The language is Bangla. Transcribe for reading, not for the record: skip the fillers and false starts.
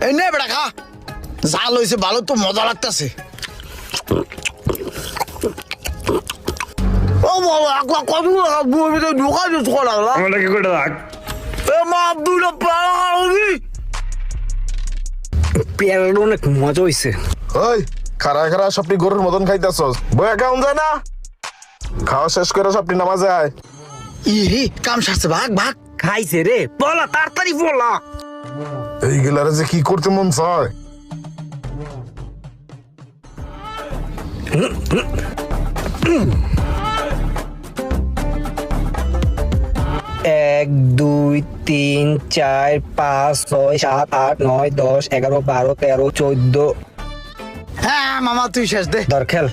এই নে বেটা খা, জাল হয়েছে ভালো তো মজা লাগতেছে। ও বাবা আকলা কত বুড়িতে ঢোকা দিস লাগলা আমরা কি করে রাখ এ মা আব্দুল পাড়ি পেয়ারাটা অনেক মজা হইছে। ওই খারা খারা সবটি গরুর মতন খাইতেছস, বয়া কেমন যায় না? খাওয়া শেষ করে সবটি নামাজে আয়। ইহি কাম সারছে, ভাগ ভাগ। খাইছে রে, বলা তাড়াতাড়ি বলা। এইগুলারে যে কি করতে মন চায়। এক দুই তিন চার পাঁচ ছয় সাত আট নয় 10 11 12 13 14। হ্যাঁ মামা তুই শেষ দে। ধর খেল।